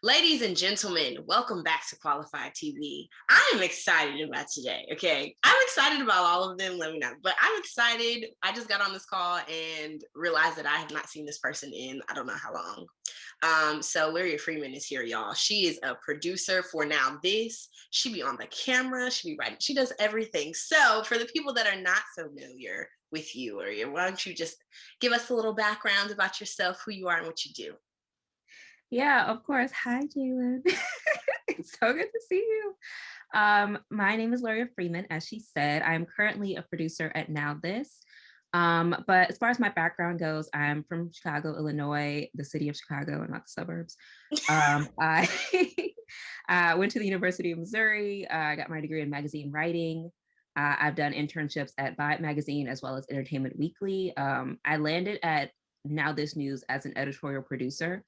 Ladies and gentlemen, welcome back to Qualified TV. I am excited about today, okay? I'm excited about all of them, let me know. But I'm excited. I just got on this call and realized that I have not seen this person in I don't know how long. So Luria Freeman is here, y'all. She is a producer for NowThis. She be on the camera, she be writing, she does everything. So for the people that are not familiar with you, Luria, why don't you just give us a little background about yourself, who you are, and what you do? Yeah, of course. Hi, Jalyn. It's so good to see you. My name is Luria Freeman. As she said, I'm currently a producer at NowThis. But as far as my background goes, I'm from Chicago, Illinois, the city of Chicago and not the suburbs. I I went to the University of Missouri. I got my degree in magazine writing. I've done internships at Vibe Magazine as well as Entertainment Weekly. I landed at Now This News as an editorial producer.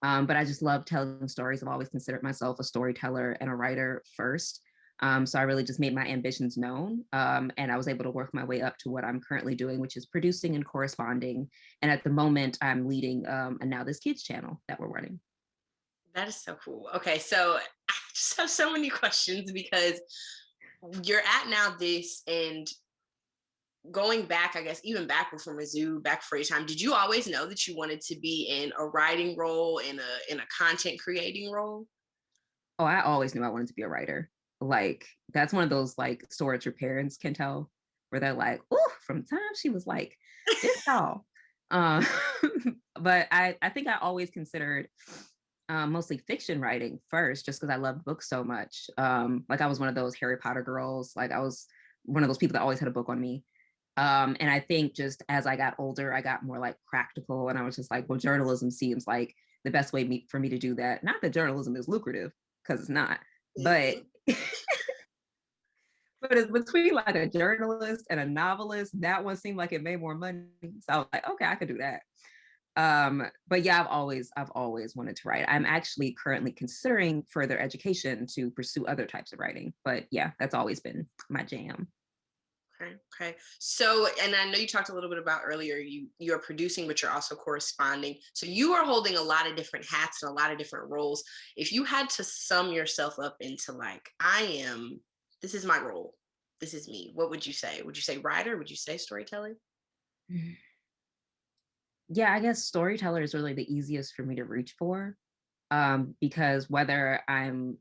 But I just love telling stories. I've always considered myself a storyteller and a writer first. So I really just made my ambitions known. And I was able to work my way up to what I'm currently doing, which is producing and corresponding. And at the moment, I'm leading a Now This Kids channel that we're running. That is so cool. Okay, so I just have so many questions because you're at NowThis and going back, I guess, even back before Mizzou, back for your time, did you always know that you wanted to be in a writing role, in a content creating role? Oh, I always knew I wanted to be a writer. Like, that's one of those like stories your parents can tell where they're like, oh, from the time she was like this tall. Um, but I think I always considered mostly fiction writing first, just because I loved books so much. Like I was one of those Harry Potter girls. Like I was one of those people that always had a book on me. And I think just as I got older, I got more like practical, and I was just like, well, journalism seems like the best way for me to do that. Not that journalism is lucrative, because it's not, but Mhm. but it's between like a journalist and a novelist. That one seemed like it made more money, so I was like, okay, I could do that. But yeah, I've always wanted to write. I'm actually currently considering further education to pursue other types of writing. But yeah, that's always been my jam. Okay, okay. So, and I know you talked a little bit about earlier, you're producing, but you're also corresponding. So you are holding a lot of different hats and a lot of different roles. If you had to sum yourself up into like, this is my role, this is me, what would you say? Would you say writer? Would you say storyteller? Yeah, I guess storyteller is really the easiest for me to reach for, because whether I'm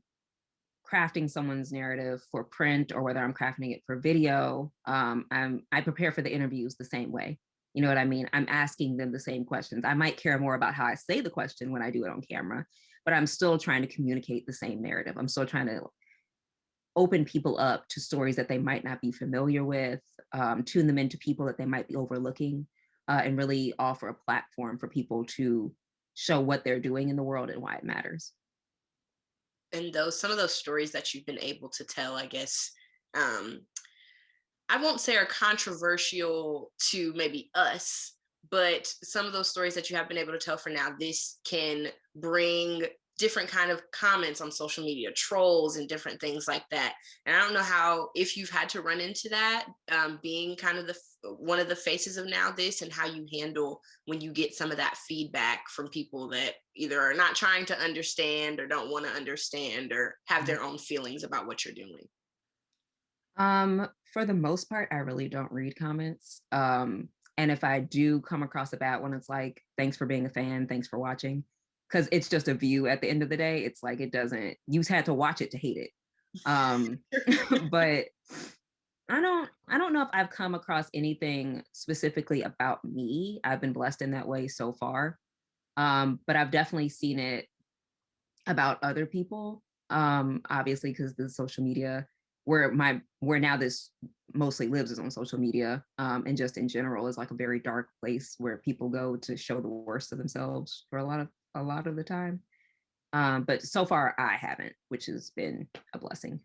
crafting someone's narrative for print or whether I'm crafting it for video, I prepare for the interviews the same way. You know what I mean? I'm asking them the same questions. I might care more about how I say the question when I do it on camera, but I'm still trying to communicate the same narrative. I'm still trying to open people up to stories that they might not be familiar with, tune them into people that they might be overlooking, and really offer a platform for people to show what they're doing in the world and why it matters. And those some of those stories that you've been able to tell, I guess, um, I won't say are controversial to maybe us, but some of those stories that you have been able to tell for now, this can bring different kind of comments on social media, trolls and different things like that. And I don't know how if you've had to run into that, being kind of the one of the faces of now this, and how you handle when you get some of that feedback from people that either are not trying to understand or don't want to understand or have their own feelings about what you're doing. For the most part, I really don't read comments. And if I do come across a bad one, it's like, thanks for being a fan, thanks for watching. Because it's just a view at the end of the day. It's like it doesn't, you had to watch it to hate it. Um, but I don't know if I've come across anything specifically about me. I've been blessed in that way so far. But I've definitely seen it about other people. Obviously, because the social media where now this mostly lives is on social media, and just in general is like a very dark place where people go to show the worst of themselves for a lot of the time. But so far I haven't, which has been a blessing.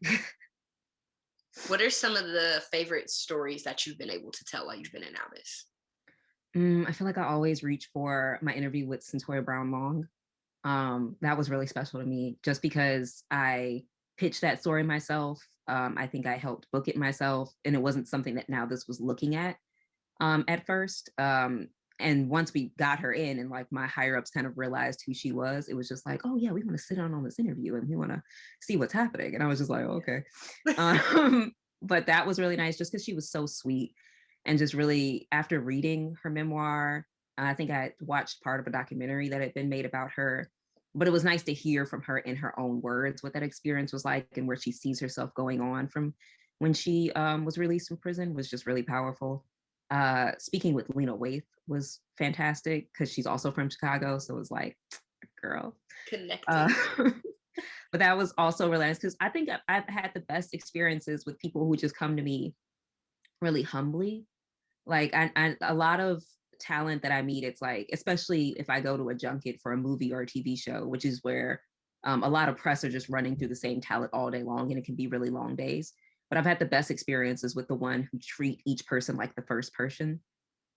What are some of the favorite stories that you've been able to tell while you've been in Albus? I feel like I always reach for my interview with Centoya Brown Long. That was really special to me just because I pitched that story myself. I think I helped book it myself, and it wasn't something that now this was looking at first. And once we got her in and like my higher ups kind of realized who she was, it was just like, oh yeah, we want to sit down on this interview and we want to see what's happening. And I was just like, oh, okay. But that was really nice just because she was so sweet. And just really, after reading her memoir, I think I watched part of a documentary that had been made about her, but it was nice to hear from her in her own words what that experience was like and where she sees herself going on from when she was released from prison was just really powerful. Speaking with Lena Waithe was fantastic because she's also from Chicago. So it was like, girl. Connecting. But that was also really nice because I think I've had the best experiences with people who just come to me really humbly. Like I a lot of talent that I meet, it's like, especially if I go to a junket for a movie or a TV show, which is where a lot of press are just running through the same talent all day long, and it can be really long days. But I've had the best experiences with the one who treat each person like the first person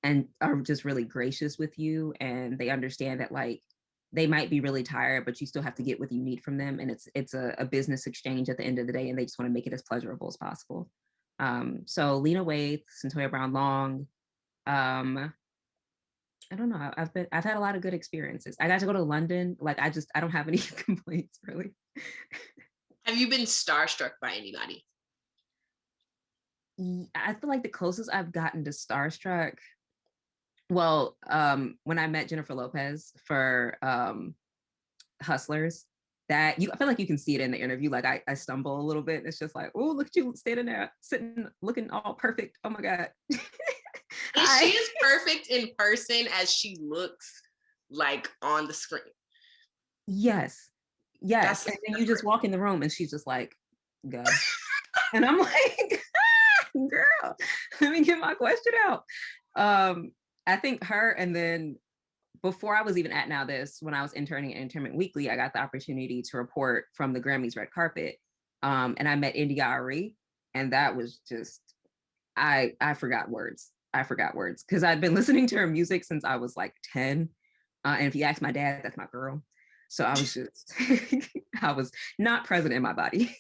and are just really gracious with you, and they understand that like they might be really tired, but you still have to get what you need from them, and it's a business exchange at the end of the day, and they just want to make it as pleasurable as possible. So Lena Waithe, Centoya Brown Long, um, I don't know. I've had a lot of good experiences. I got to go to London. Like I don't have any complaints really. Have you been starstruck by anybody? I feel like the closest I've gotten to starstruck, well, when I met Jennifer Lopez for Hustlers, that I feel like you can see it in the interview. Like I stumble a little bit. It's just like, oh, look at you standing there, sitting, looking all perfect. Oh my God. Is she as perfect in person as she looks like on the screen? Yes. Yes. That's And then you just walk in the room and she's just like, go. And I'm like, girl, let me get my question out. I think her, and then before I was even at NowThis, when I was interning at Entertainment Weekly, I got the opportunity to report from the Grammys red carpet. And I met India Ari, and that was just, I forgot words. I forgot words because I'd been listening to her music since I was like 10. And if you ask my dad, that's my girl. So I was just, I was not present in my body.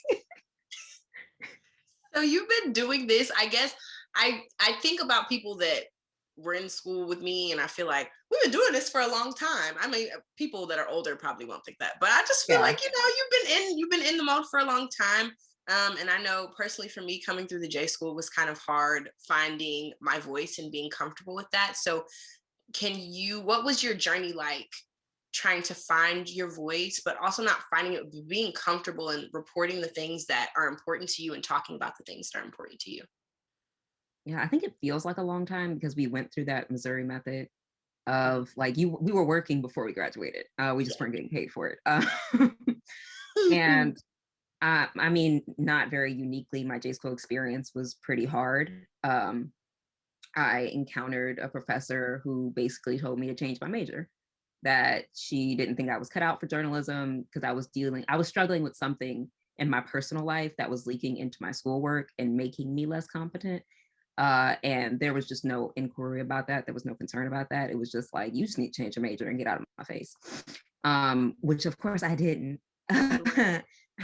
So you've been doing this, I guess. I think about people that were in school with me, and I feel like we've been doing this for a long time. I mean, people that are older probably won't think that, but I just feel Yeah. like you've been in the mode for a long time. And I know personally for me, coming through the J school was kind of hard finding my voice and being comfortable with that. So what was your journey like trying to find your voice, but also not finding it, being comfortable and reporting the things that are important to you and talking about the things that are important to you? Yeah, I think it feels like a long time because we went through that Missouri method of like we were working before we graduated. We just weren't getting paid for it. And I mean, not very uniquely, my J school experience was pretty hard. I encountered a professor who basically told me to change my major, that she didn't think I was cut out for journalism because I was struggling with something in my personal life that was leaking into my schoolwork and making me less competent. And there was just no inquiry about that. There was no concern about that. It was just like, you just need to change your major and get out of my face. Which of course I didn't. I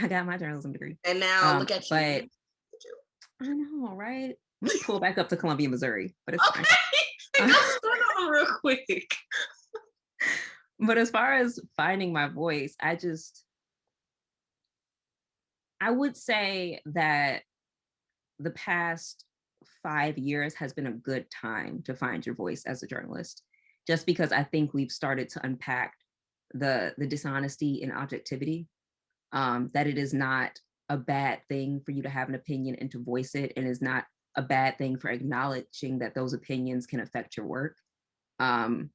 got my journalism degree. And now look at But you. I know, right? Let me pull back up to Columbia, Missouri, but it's fine. Okay, go start on real quick. But as far as finding my voice, I would say that the past 5 years has been a good time to find your voice as a journalist, just because I think we've started to unpack the dishonesty and objectivity, that it is not a bad thing for you to have an opinion and to voice it, and is not a bad thing for acknowledging that those opinions can affect your work. Um,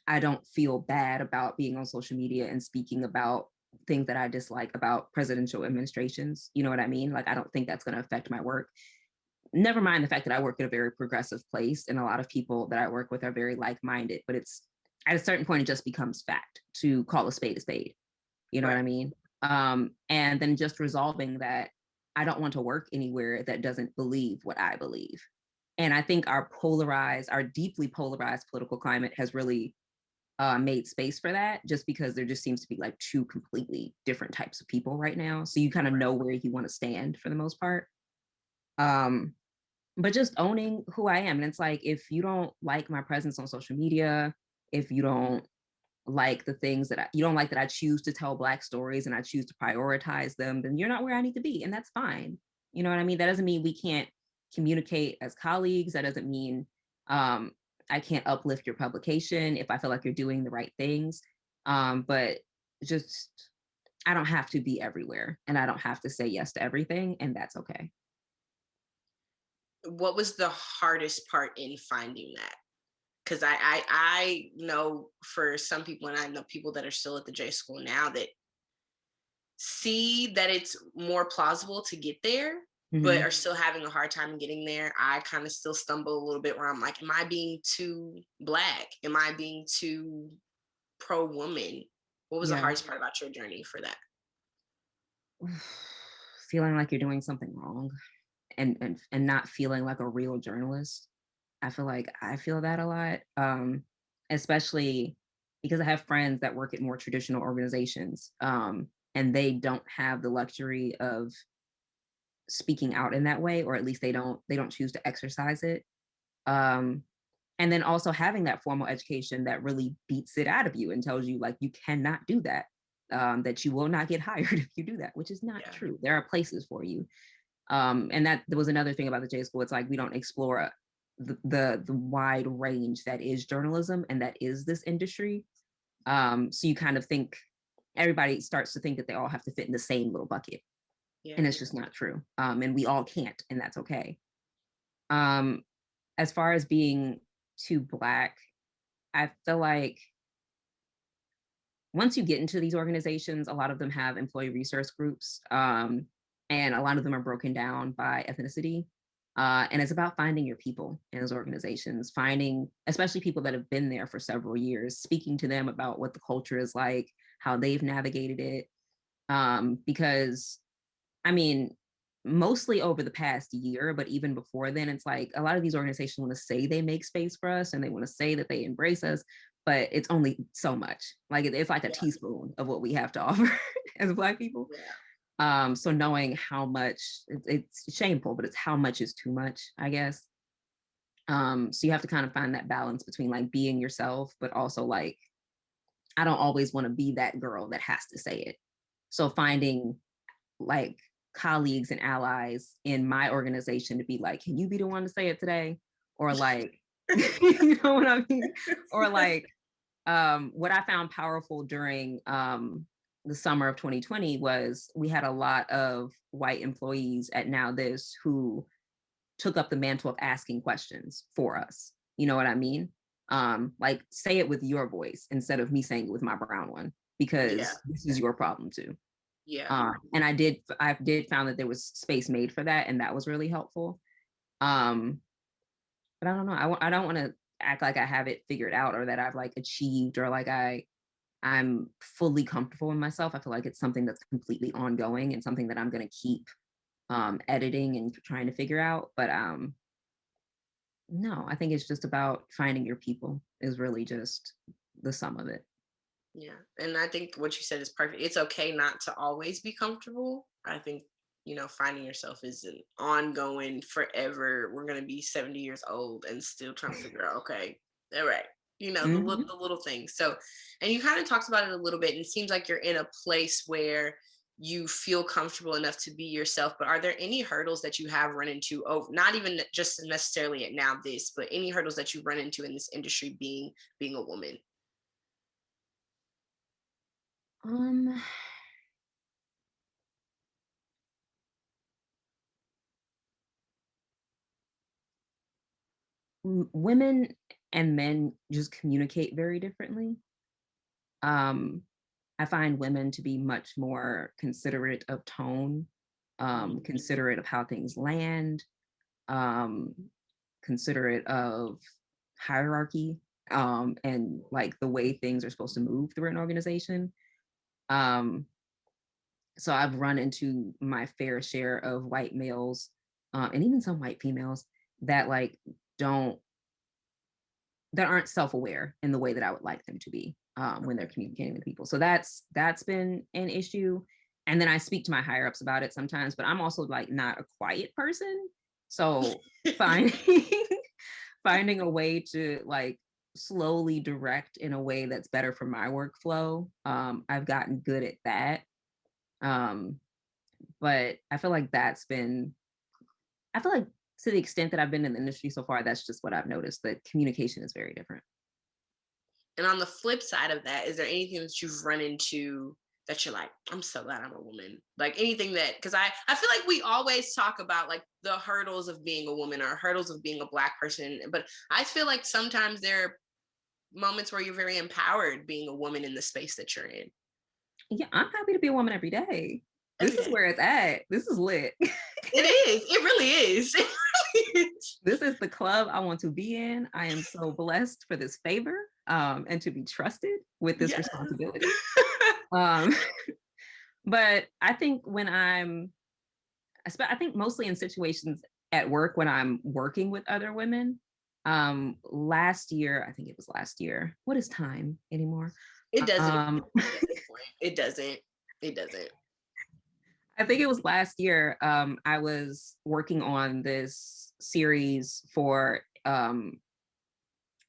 I don't feel bad about being on social media and speaking about things that I dislike about presidential administrations. You know what I mean? Like, I don't think that's going to affect my work. Never mind the fact that I work at a very progressive place and a lot of people that I work with are very like-minded, but it's at a certain point, it just becomes fact to call a spade a spade. You know what I mean? And then just resolving that I don't want to work anywhere that doesn't believe what I believe. And I think our deeply polarized political climate has really made space for that, just because there just seems to be like two completely different types of people right now. So you kind of know where you want to stand for the most part. Um, but just owning who I am. And it's like, if you don't like my presence on social media, if you don't like the things that you don't like that I choose to tell Black stories and I choose to prioritize them, then you're not where I need to be. And that's fine. You know what I mean? That doesn't mean we can't communicate as colleagues. That doesn't mean um, I can't uplift your publication if I feel like you're doing the right things. But just, I don't have to be everywhere and I don't have to say yes to everything. And that's okay. What was the hardest part in finding that? Because I know for some people, and I know people that are still at the J school now that see that it's more plausible to get there, but Mm-hmm. are still having a hard time getting there. I kind of still stumble a little bit where I'm like, am I being too Black? Am I being too pro woman? What was the Yeah. hardest part about your journey for that? Feeling like you're doing something wrong and not feeling like a real journalist. I feel like I feel that a lot, especially because I have friends that work at more traditional organizations, and they don't have the luxury of speaking out in that way, or at least they don't choose to exercise it. Um, and then also having that formal education that really beats it out of you and tells you like you cannot do that, that you will not get hired if you do that, which is not Yeah. true. There are places for you. And that there was another thing about the J school. It's like we don't explore the wide range that is journalism and that is this industry. So you kind of think everybody starts to think that they all have to fit in the same little bucket, and Yeah. it's just not true. And we all can't, and that's okay. Um, as far as being too Black, I feel like once you get into these organizations, a lot of them have employee resource groups, and a lot of them are broken down by ethnicity. And it's about finding your people in those organizations, finding, especially people that have been there for several years, speaking to them about what the culture is like, how they've navigated it. Because, I mean, mostly over the past year, but even before then, it's like a lot of these organizations want to say they make space for us and they want to say that they embrace us, but it's only so much. Like it's like a Yeah. teaspoon of what we have to offer as Black people. Yeah. So knowing how much it's shameful, but it's how much is too much, I guess. So you have to kind of find that balance between like being yourself, but also like I don't always want to be that girl that has to say it. So finding like colleagues and allies in my organization to be like, can you be the one to say it today? Or like, you know what I mean? Or like, what I found powerful during the summer of 2020 was we had a lot of white employees at NowThis who took up the mantle of asking questions for us. You know what I mean? Like say it with your voice instead of me saying it with my brown one, Yeah. because this is your problem too. Yeah. And I did found that there was space made for that, and that was really helpful. Um, but I don't know. I don't want to act like I have it figured out or that I've like achieved or like I'm fully comfortable in myself. I feel like it's something that's completely ongoing and something that I'm going to keep editing and trying to figure out. But no, I think it's just about finding your people is really just the sum of it. Yeah. And I think what you said is perfect. It's okay not to always be comfortable. I think, finding yourself is an ongoing forever. We're going to be 70 years old and still trying to figure out, okay, all right. Hmm. The little things. So, and you kind of talked about it a little bit, and it seems like you're in a place where you feel comfortable enough to be yourself. But are there any hurdles that you have run into? Oh, not even just necessarily at Now This, but any hurdles that you run into in this industry being a woman? Um, Women and men just communicate very differently. Um, I find women to be much more considerate of tone, Mhm. considerate of how things land, um, considerate of hierarchy, and like the way things are supposed to move through an organization. Um, so I've run into my fair share of white males, and even some white females that like don't that aren't self-aware in the way that I would like them to be, when they're communicating with people. So that's been an issue. And then I speak to my higher ups about it sometimes, but I'm also like not a quiet person. So finding finding a way to like slowly direct in a way that's better for my workflow. I've gotten good at that. Um, but I feel like I feel like to the extent that I've been in the industry so far, that's just what I've noticed, that communication is very different. And on the flip side of that, is there anything that you've run into that you're like, I'm so glad I'm a woman? Like anything that, because I feel like we always talk about like the hurdles of being a woman or hurdles of being a Black person. But I feel like sometimes there are moments where you're very empowered being a woman in the space that you're in Yeah, I'm happy to be a woman every day. This every is day. where it's at. This is lit. It is. It really is. This is the club I want to be in. I am so blessed for this favor, and to be trusted with this Yes. responsibility. Um, but I think I think mostly in situations at work when I'm working with other women. Last year, I think it was last year. What is time anymore? It doesn't Um, at this point. It doesn't. It doesn't. I think it was last year. I was working on this series for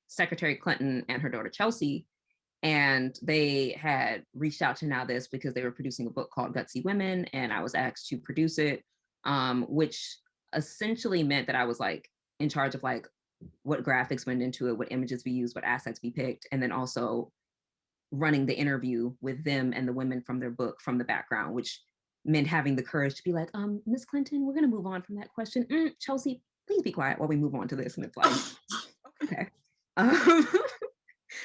Secretary Clinton and her daughter Chelsea, and they had reached out to Now This because they were producing a book called Gutsy Women, and I was asked to produce it, which essentially meant that I was like in charge of like what graphics went into it, what images we used, what assets we picked, and then also running the interview with them and the women from their book from the background, which meant having the courage to be like, Miss Clinton, we're gonna move on from that question. Chelsea, please be quiet while we move on to this. And it's like, okay. Um,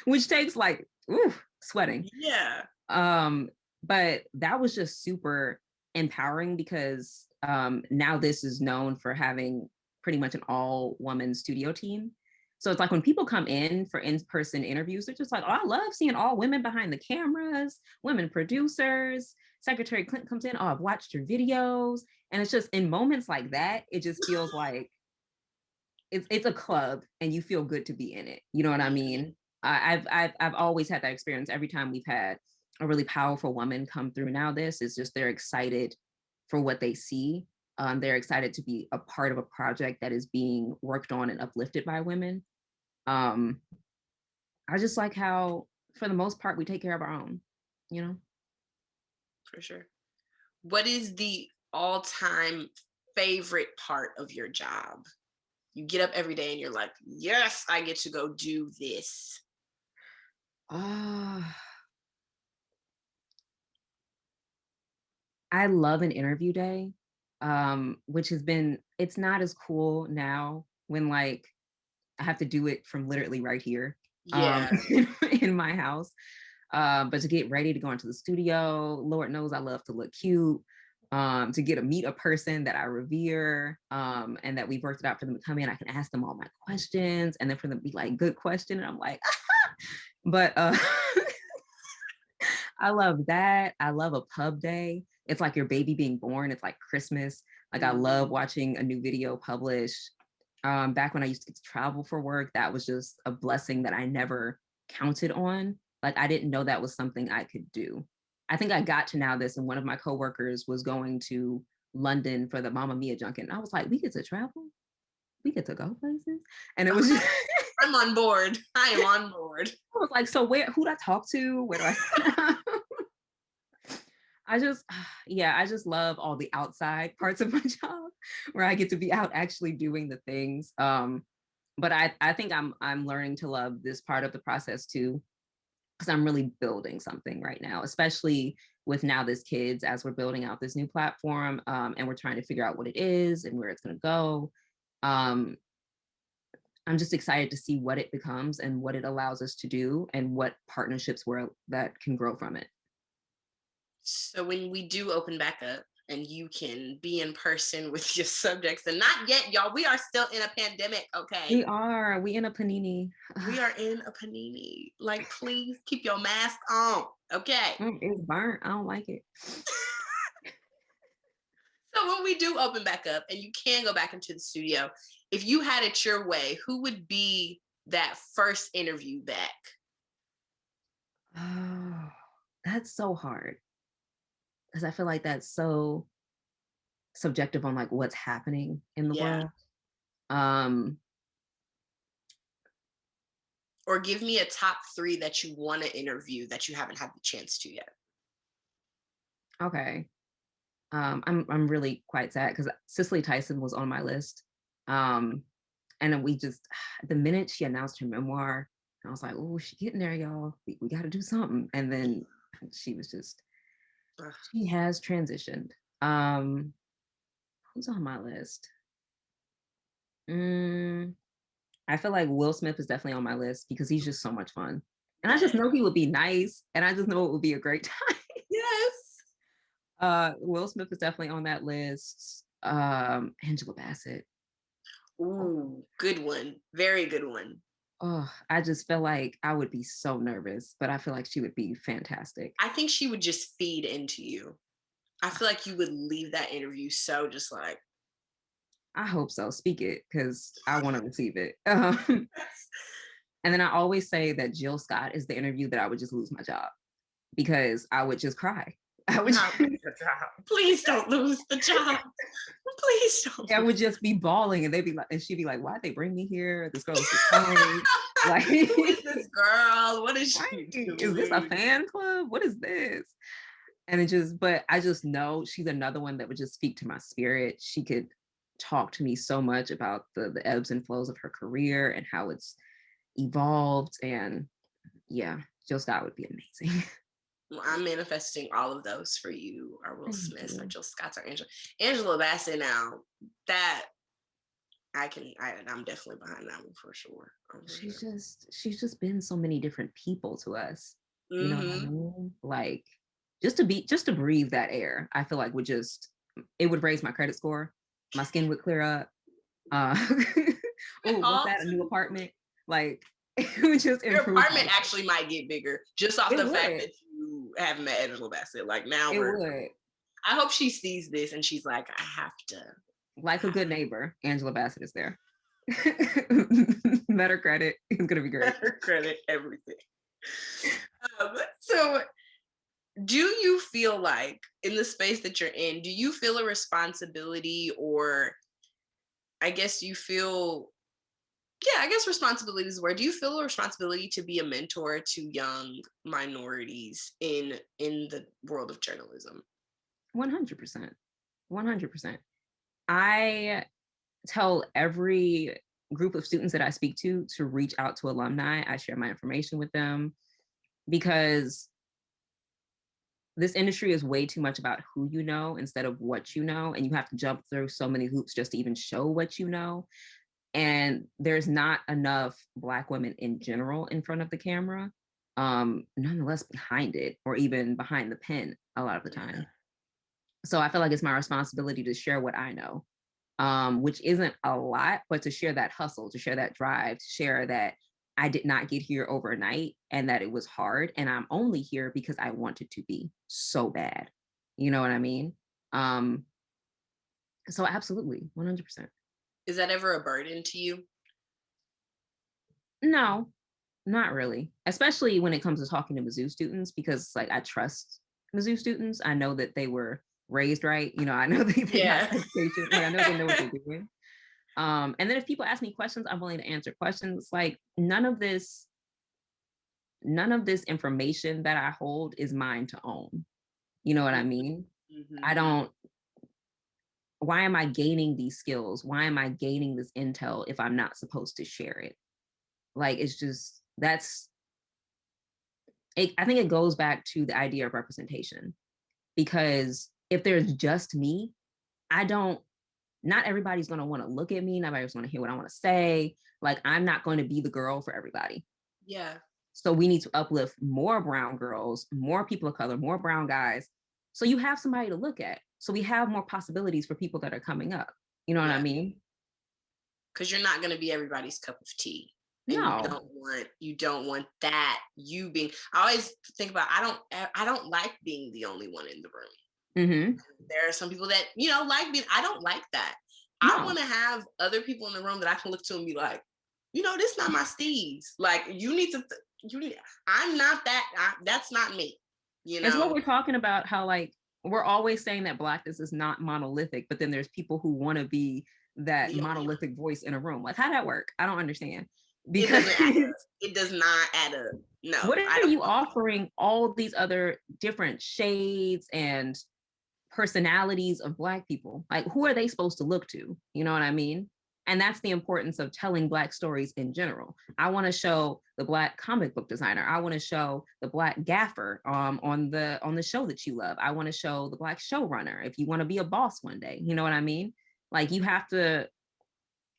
which takes like, ooh, sweating. Yeah. Um, but that was just super empowering because now this is known for having pretty much an all woman studio team. So it's like when people come in for in-person interviews, they're just like, oh, I love seeing all women behind the cameras, women producers. Secretary Clinton comes in, oh, I've watched your videos. And it's just in moments like that, it just feels like it's a club and you feel good to be in it. You know what I mean? I've always had that experience every time we've had a really powerful woman come through. Now this is just they're excited for what they see. They're excited to be a part of a project that is being worked on and uplifted by women. Um, I just like how, for the most part, we take care of our own. You know. For sure. What is the all-time favorite part of your job? You get up every day and you're like, yes, I get to go do this. Ah, I love an interview day, which has been, it's not as cool now when like I have to do it from literally right here Yeah. in my house. But to get ready to go into the studio, Lord knows I love to look cute. To get to meet a person that I revere, and that we've worked it out for them to come in, I can ask them all my questions, and then for them to be like, good question. And I'm like, but I love that. I love a pub day. It's like your baby being born. It's like Christmas. Like I love Mhm. watching a new video published. Back when I used to get to travel for work, that was just a blessing that I never counted on. Like I didn't know that was something I could do. I think I got to Now This, and one of my coworkers was going to London for the Mamma Mia junket, and I was like, "We get to travel, we get to go places," and it was Okay. just, I'm on board. I am on board. I was like, "So where? Who do I talk to? Where do I?" Sit down?" I just, yeah, I just love all the outside parts of my job where I get to be out actually doing the things. But I think I'm learning to love this part of the process too, because I'm really building something right now, especially with Now This Kids, as we're building out this new platform, and we're trying to figure out what it is and where it's going to go. Um, I'm just excited to see what it becomes and what it allows us to do and what partnerships that can grow from it. So when we do open back up and you can be in person with your subjects, and not yet, y'all, we are still in a pandemic, okay? We in a panini. We are in a panini. Like, please keep your mask on, okay? It's burnt. I don't like it. So when we do open back up and you can go back into the studio, if you had it your way, who would be that first interview back? Oh, that's so hard because I feel like that's so subjective on like what's happening in the Yeah. world. Um, Or give me a top 3 that you want to interview that you haven't had the chance to yet. okay. I'm really quite sad because Cicely Tyson was on my list. And then we just the minute she announced her memoir, I was like, oh, she getting there, y'all. We got to do something. And then she was just she has transitioned. Who's on my list? I feel like Will Smith is definitely on my list because he's just so much fun. And I just know he would be nice, and I just know it would be a great time. Yes. Will Smith is definitely on that list. Angela Bassett. Ooh, good one. Very good one. Oh, I just feel like I would be so nervous, but I feel like she would be fantastic. I think she would just feed into you. I feel like you would leave that interview so just like. I hope so. Speak it because I want to receive it. And then I always say that Jill Scott is the interview that I would just lose my job because I would just cry. I would Not lose the job. Please don't lose the job. Please don't. I would just be bawling, and they'd be like, and she'd be like, "Why'd they bring me here? This girl is just funny. Like, who is this girl? What is she doing? Is this a fan club? What is this?" And it just, but I just know she's another one that would just speak to my spirit. She could talk to me so much about the ebbs and flows of her career and how it's evolved. And yeah, Jill Scott would be amazing. Well, I'm manifesting all of those for you, or Will Smith, or You. Jill Scott, or Angela Bassett. Now that I'm definitely behind that one for sure. She's just been so many different people to us. You know what I Mm-hmm. mean? Like just to breathe that air, I feel like it would raise my credit score. My skin would clear up. Oh, what's that? A new apartment? Like it would just Your improve. apartment actually might get bigger just off the fact that you have met Angela Bassett. Like now it would. I hope she sees this and she's like, I have to. Like a good neighbor, Angela Bassett is there. Better credit. It's gonna be great. Better credit, everything. So do you feel like in the space that you're in, do you feel a responsibility, or I guess you feel, yeah, I guess responsibility is where, do you feel a responsibility to be a mentor to young minorities in the world of journalism? 100%. 100%. I tell every group of students that I speak to reach out to alumni. I share my information with them because this industry is way too much about who you know instead of what you know. And you have to jump through so many hoops just to even show what you know. And there's not enough Black women in general in front of the camera, nonetheless behind it or even behind the pen a lot of the time. So I feel like it's my responsibility to share what I know, which isn't a lot, but to share that hustle, to share that drive, to share that I did not get here overnight and that it was hard. And I'm only here because I wanted to be so bad. You know what I mean? So absolutely, 100%. Is that ever a burden to you? No, not really. Especially when it comes to talking to Mizzou students, because like I trust Mizzou students. I know that they were raised right. You know, I know they got education. Like I know they know what they're doing. And then if people ask me questions, I'm willing to answer questions. Like none of this information that I hold is mine to own. You know what I mean? Mm-hmm. I don't, why am I gaining these skills? Why am I gaining this intel if I'm not supposed to share it? Like it's just, I think it goes back to the idea of representation. Because if there's just me, not everybody's going to want to look at me. Not everybody's going to hear what I want to say. Like, I'm not going to be the girl for everybody. Yeah. So we need to uplift more brown girls, more people of color, more brown guys. So you have somebody to look at. So we have more possibilities for people that are coming up. You know what I mean? Because you're not going to be everybody's cup of tea. And No. you don't want that you being. I always think about, I don't like being the only one in the room. Mm-hmm. There are some people that like being. I don't like that. No. I want to have other people in the room that I can look to and be like, this is not my steez. Like you need to. I'm not that. That's not me. It's what we're talking about. How like we're always saying that Blackness is not monolithic, but then there's people who want to be that The only one. monolithic voice in a room. Like, how'd that work? I don't understand. It Because doesn't add up. It does not add up. what No, I are don't you want that. offering all these other different shades and personalities of Black people? Like, who are they supposed to look to? You know what I mean? And that's the importance of telling Black stories in general. I want to show the Black comic book designer. I want to show the Black gaffer on the show that you love. I want to show the Black showrunner if you want to be a boss one day. You know what I mean? Like, you have to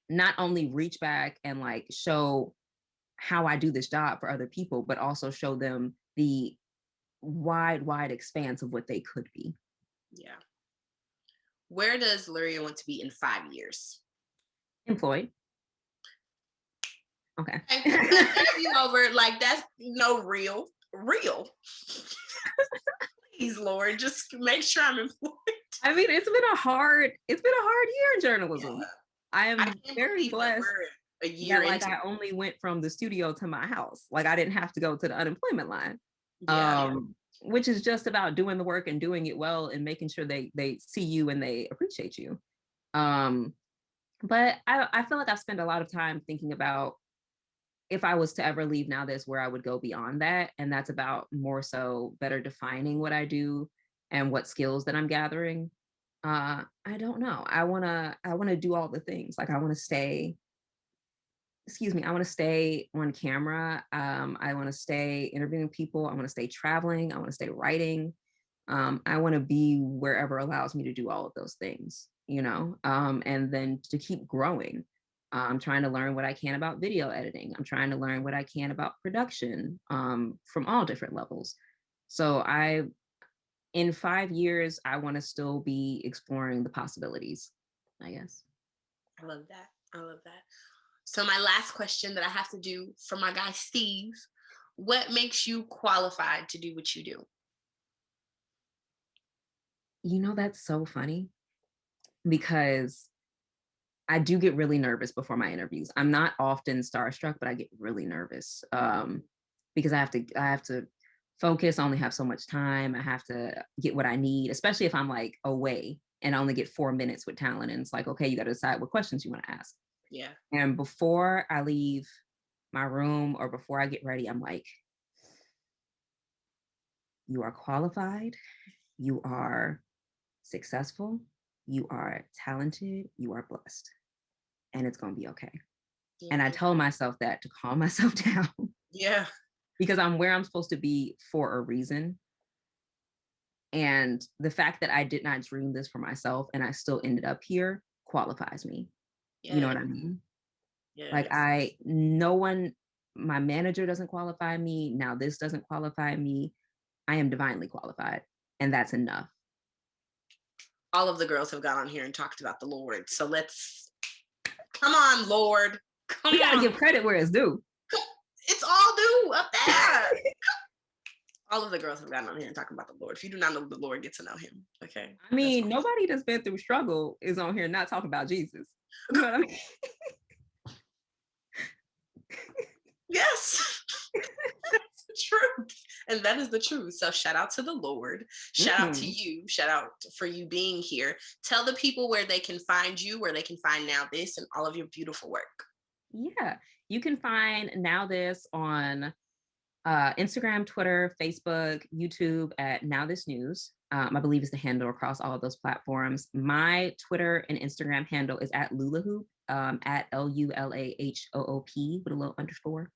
not only reach back and like show how I do this job for other people, but also show them the wide expanse of what they could be. Yeah. Where does Luria want to be in 5 years? Employed. Okay. You over like that's real. Please, Lord, just make sure I'm employed. I mean, it's been a hard year in journalism. Yeah. I am I can't very believe that blessed we're a year that like into. I only went from the studio to my house. Like, I didn't have to go to the unemployment line. Yeah. Which is just about doing the work and doing it well and making sure they see you and they appreciate you. But I feel like I've spent a lot of time thinking about if I was to ever leave NowThis, where I would go beyond that. And that's about more so better defining what I do and what skills that I'm gathering. I don't know. I wanna do all the things. Like, I want to stay on camera. I want to stay interviewing people. I want to stay traveling. I want to stay writing. I want to be wherever allows me to do all of those things, and then to keep growing. I'm trying to learn what I can about video editing. I'm trying to learn what I can about production, from all different levels. So in 5 years, I want to still be exploring the possibilities, I guess. I love that. I love that. So my last question that I have to do for my guy Steve, what makes you qualified to do what you do? That's so funny because I do get really nervous before my interviews. I'm not often starstruck, but I get really nervous, because I have to focus. I only have so much time. I have to get what I need, especially if I'm like away and I only get 4 minutes with talent. And it's like, okay, you got to decide what questions you want to ask. Yeah. And before I leave my room or before I get ready, I'm like, you are qualified. You are successful. You are talented. You are blessed. And it's going to be okay. Yeah. And I tell myself that to calm myself down. Yeah. Because I'm where I'm supposed to be for a reason. And the fact that I did not dream this for myself and I still ended up here qualifies me. Yes. You know what I mean? Yes. Like, my manager doesn't qualify me. NowThis doesn't qualify me. I am divinely qualified. And that's enough. All of the girls have got on here and talked about the Lord. So come on, Lord. We gotta give credit where it's due. It's all due up there. All of the girls have gotten on here and talking about the Lord. If you do not know the Lord, get to know him. Okay. I mean, nobody that's been through struggle is on here not talking about Jesus. You know what I mean? Yes. That's the truth. And that is the truth. So shout out to the Lord. Shout out to you. Shout out for you being here. Tell the people where they can find you, where they can find NowThis and all of your beautiful work. Yeah. You can find NowThis on Instagram, Twitter, Facebook, YouTube at NowThis News. I believe is the handle across all of those platforms. My Twitter and Instagram handle is at Lulahoop, at LULAHOOP with a little underscore.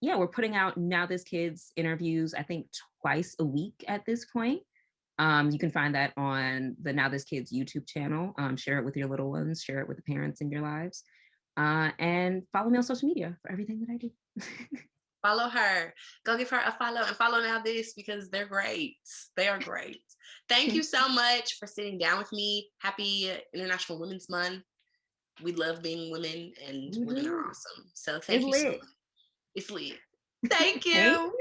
We're putting out NowThis Kids interviews, I think twice a week at this point. You can find that on the NowThis Kids YouTube channel. Share it with your little ones, share it with the parents in your lives. And follow me on social media for everything that I do. Follow her. Go give her a follow and follow NowThis because they're great. They are great. Thank you so much for sitting down with me. Happy International Women's Month. We love being women and women are awesome. So thank you so much. It's lit. Thank you.